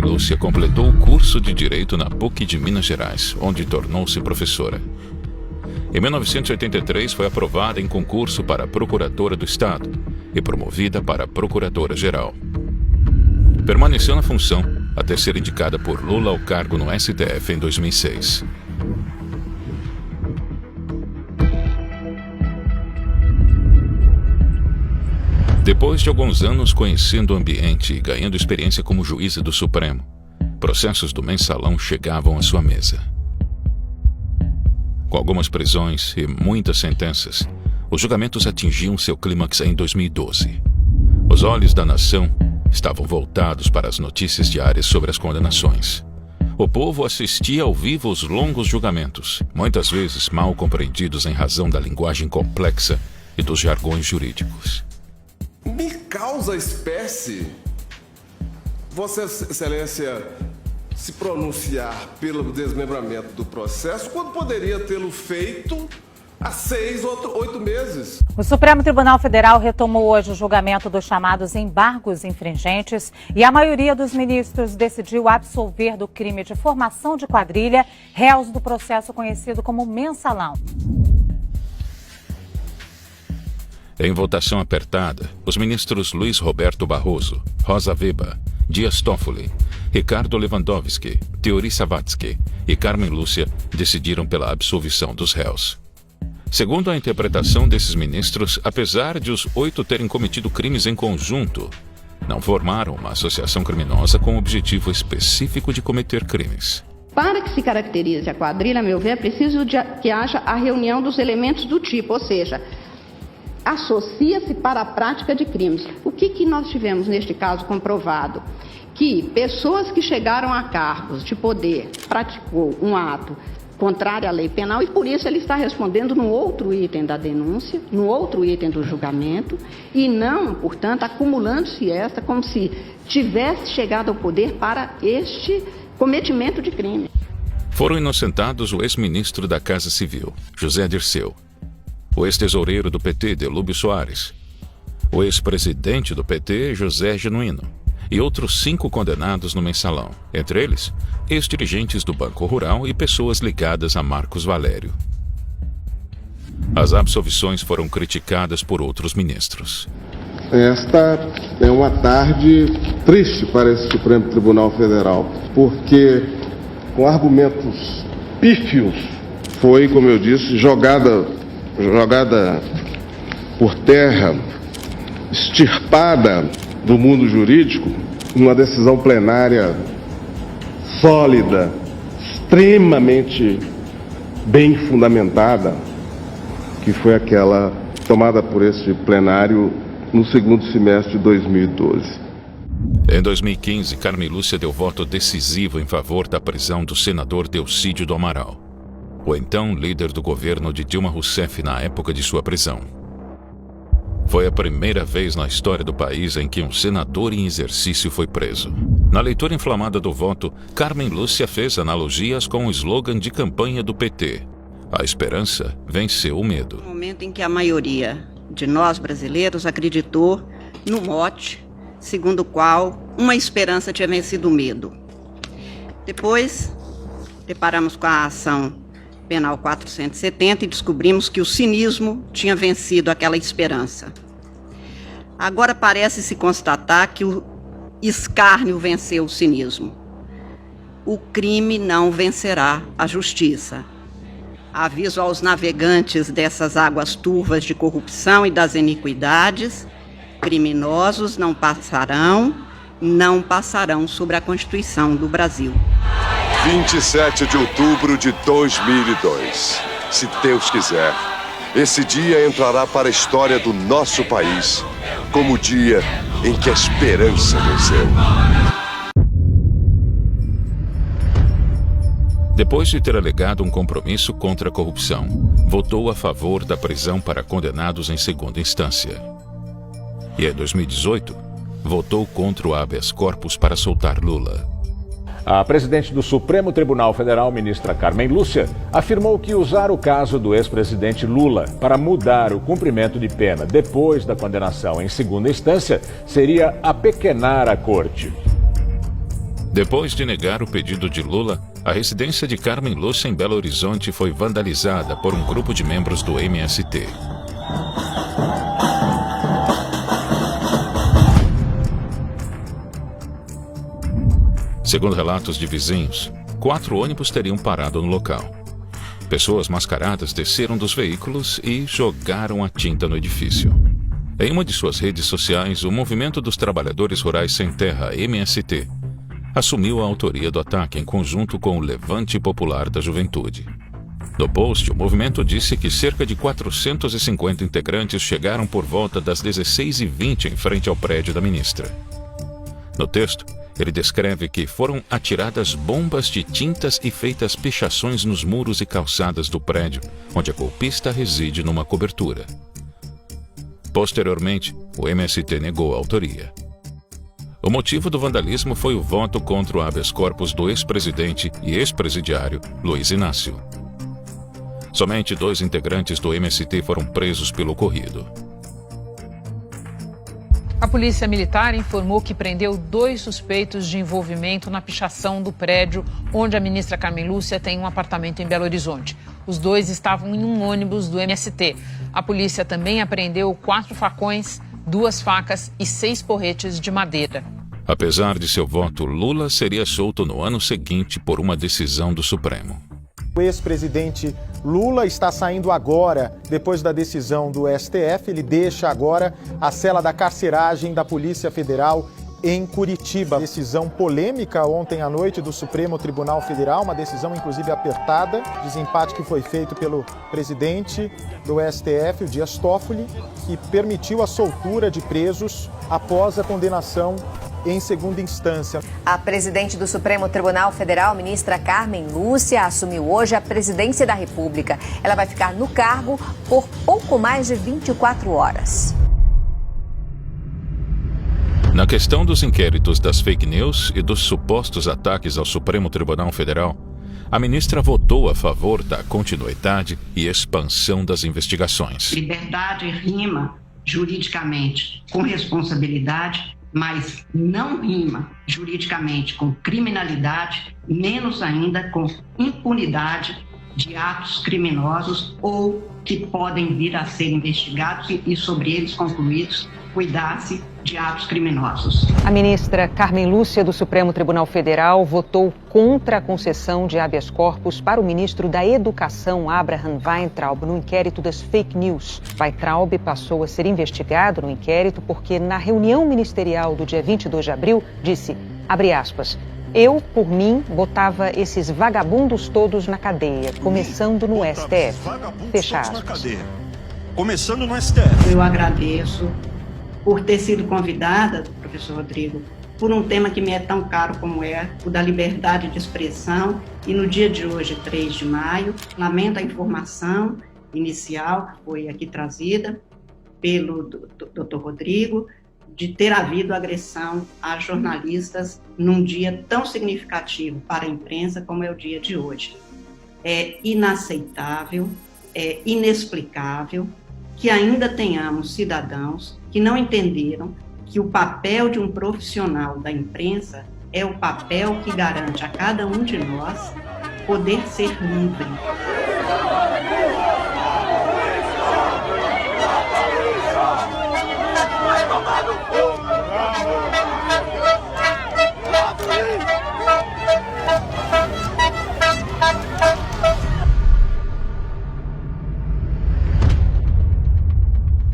Lúcia completou o curso de Direito na PUC de Minas Gerais, onde tornou-se professora. Em 1983, foi aprovada em concurso para Procuradora do Estado e promovida para Procuradora-Geral. Permaneceu na função até ser indicada por Lula ao cargo no STF em 2006. Depois de alguns anos conhecendo o ambiente e ganhando experiência como juíza do Supremo, processos do Mensalão chegavam à sua mesa. Com algumas prisões e muitas sentenças, os julgamentos atingiam seu clímax em 2012. Os olhos da nação estavam voltados para as notícias diárias sobre as condenações. O povo assistia ao vivo aos longos julgamentos, muitas vezes mal compreendidos em razão da linguagem complexa e dos jargões jurídicos. Me causa espécie, Vossa Excelência, se pronunciar pelo desmembramento do processo, quando poderia tê-lo feito há 6 ou 8 meses. O Supremo Tribunal Federal retomou hoje o julgamento dos chamados embargos infringentes e a maioria dos ministros decidiu absolver do crime de formação de quadrilha réus do processo conhecido como Mensalão. Em votação apertada, os ministros Luiz Roberto Barroso, Rosa Weber, Dias Toffoli, Ricardo Lewandowski, Teori Savvatsky e Carmen Lúcia decidiram pela absolvição dos réus. Segundo a interpretação desses ministros, apesar de os 8 terem cometido crimes em conjunto, não formaram uma associação criminosa com o objetivo específico de cometer crimes. Para que se caracterize a quadrilha, a meu ver, é preciso que haja a reunião dos elementos do tipo, ou seja, associa-se para a prática de crimes. O que nós tivemos neste caso comprovado? Que pessoas que chegaram a cargos de poder praticou um ato contrário à lei penal e por isso ele está respondendo no outro item da denúncia, no outro item do julgamento e não, portanto, acumulando-se esta como se tivesse chegado ao poder para este cometimento de crime. Foram inocentados o ex-ministro da Casa Civil, José Dirceu, o ex-tesoureiro do PT, Delúbio Soares, o ex-presidente do PT, José Genuíno, e outros 5 condenados no Mensalão, entre eles, ex-dirigentes do Banco Rural e pessoas ligadas a Marcos Valério. As absolvições foram criticadas por outros ministros. Esta é uma tarde triste para esse Supremo Tribunal Federal, porque com argumentos pífios foi, como eu disse, jogada por terra, extirpada do mundo jurídico, uma decisão plenária sólida, extremamente bem fundamentada, que foi aquela tomada por esse plenário no segundo semestre de 2012. Em 2015, Carmen Lúcia deu voto decisivo em favor da prisão do senador Delcídio do Amaral, o então líder do governo de Dilma Rousseff na época de sua prisão. Foi a primeira vez na história do país em que um senador em exercício foi preso. Na leitura inflamada do voto, Carmen Lúcia fez analogias com o slogan de campanha do PT. A esperança venceu o medo. No momento em que a maioria de nós brasileiros acreditou no mote segundo o qual uma esperança tinha vencido o medo. Depois, deparamos com a ação penal 470 e descobrimos que o cinismo tinha vencido aquela esperança. Agora parece-se constatar que o escárnio venceu o cinismo. O crime não vencerá a justiça. Aviso aos navegantes dessas águas turvas de corrupção e das iniquidades: criminosos não passarão sobre a Constituição do Brasil. 27 de outubro de 2002. Se Deus quiser, esse dia entrará para a história do nosso país como o dia em que a esperança venceu. Depois de ter alegado um compromisso contra a corrupção, votou a favor da prisão para condenados em segunda instância. E em 2018, votou contra o habeas corpus para soltar Lula. A presidente do Supremo Tribunal Federal, ministra Carmen Lúcia, afirmou que usar o caso do ex-presidente Lula para mudar o cumprimento de pena depois da condenação em segunda instância seria apequenar a corte. Depois de negar o pedido de Lula, a residência de Carmen Lúcia em Belo Horizonte foi vandalizada por um grupo de membros do MST. Segundo relatos de vizinhos, 4 ônibus teriam parado no local. Pessoas mascaradas desceram dos veículos e jogaram a tinta no edifício. Em uma de suas redes sociais, o Movimento dos Trabalhadores Rurais Sem Terra, MST, assumiu a autoria do ataque em conjunto com o Levante Popular da Juventude. No post, o movimento disse que cerca de 450 integrantes chegaram por volta das 16h20 em frente ao prédio da ministra. No texto, ele descreve que foram atiradas bombas de tintas e feitas pichações nos muros e calçadas do prédio, onde a golpista reside numa cobertura. Posteriormente, o MST negou a autoria. O motivo do vandalismo foi o voto contra o habeas corpus do ex-presidente e ex-presidiário Luiz Inácio. Somente 2 integrantes do MST foram presos pelo ocorrido. A Polícia Militar informou que prendeu 2 suspeitos de envolvimento na pichação do prédio onde a ministra Carmen Lúcia tem um apartamento em Belo Horizonte. Os 2 estavam em um ônibus do MST. A polícia também apreendeu 4 facões, 2 facas e 6 porretes de madeira. Apesar de seu voto, Lula seria solto no ano seguinte por uma decisão do Supremo. O ex-presidente Lula está saindo agora, depois da decisão do STF. Ele deixa agora a cela da carceragem da Polícia Federal em Curitiba. Decisão polêmica ontem à noite do Supremo Tribunal Federal, uma decisão inclusive apertada, desempate que foi feito pelo presidente do STF, o Dias Toffoli, que permitiu a soltura de presos após a condenação em segunda instância. A presidente do Supremo Tribunal Federal, ministra Carmen Lúcia, assumiu hoje a presidência da República. Ela vai ficar no cargo por pouco mais de 24 horas. Na questão dos inquéritos das fake news e dos supostos ataques ao Supremo Tribunal Federal, a ministra votou a favor da continuidade e expansão das investigações. Liberdade rima juridicamente com responsabilidade, mas não rima juridicamente com criminalidade, menos ainda com impunidade de atos criminosos ou que podem vir a ser investigados e sobre eles concluídos, cuidar-se de atos criminosos. A ministra Carmen Lúcia do Supremo Tribunal Federal votou contra a concessão de habeas corpus para o ministro da Educação, Abraham Weintraub, no inquérito das fake news. Weintraub passou a ser investigado no inquérito porque, na reunião ministerial do dia 22 de abril, disse, abre aspas, eu, por mim, botava esses vagabundos todos na cadeia, começando no STF. Fecha aspas. Começando no STF. Eu agradeço por ter sido convidada, professor Rodrigo, por um tema que me é tão caro como é o da liberdade de expressão. E no dia de hoje, 3 de maio, lamento a informação inicial que foi aqui trazida pelo Dr. Rodrigo, de ter havido agressão a jornalistas num dia tão significativo para a imprensa como é o dia de hoje. É inaceitável, é inexplicável que ainda tenhamos cidadãos que não entenderam que o papel de um profissional da imprensa é o papel que garante a cada um de nós poder ser livre.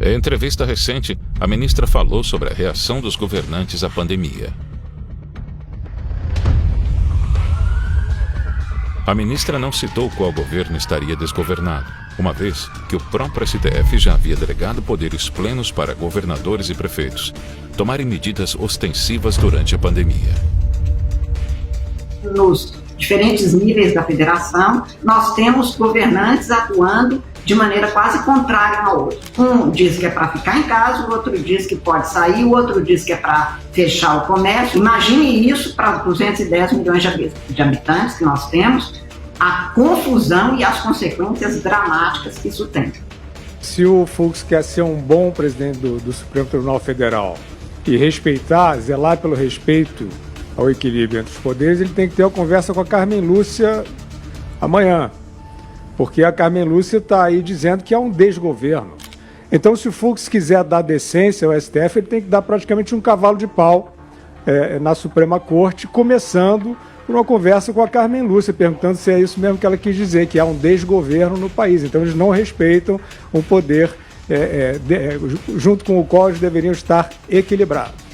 Em entrevista recente, a ministra falou sobre a reação dos governantes à pandemia. A ministra não citou qual governo estaria desgovernado, uma vez que o próprio STF já havia delegado poderes plenos para governadores e prefeitos tomarem medidas ostensivas durante a pandemia. Nos diferentes níveis da federação, nós temos governantes atuando de maneira quase contrária ao outro. Um diz que é para ficar em casa, o outro diz que pode sair, o outro diz que é para fechar o comércio. Imagine isso para 210 milhões de habitantes que nós temos, a confusão e as consequências dramáticas que isso tem. Se o Fux quer ser um bom presidente do Supremo Tribunal Federal e respeitar, zelar pelo respeito ao equilíbrio entre os poderes, ele tem que ter uma conversa com a Carmen Lúcia amanhã, porque a Carmen Lúcia está aí dizendo que é um desgoverno. Então, se o Fux quiser dar decência ao STF, ele tem que dar praticamente um cavalo de pau na Suprema Corte, começando por uma conversa com a Carmen Lúcia, perguntando se é isso mesmo que ela quis dizer, que há um desgoverno no país. Então, eles não respeitam um poder junto com o qual eles deveriam estar equilibrados.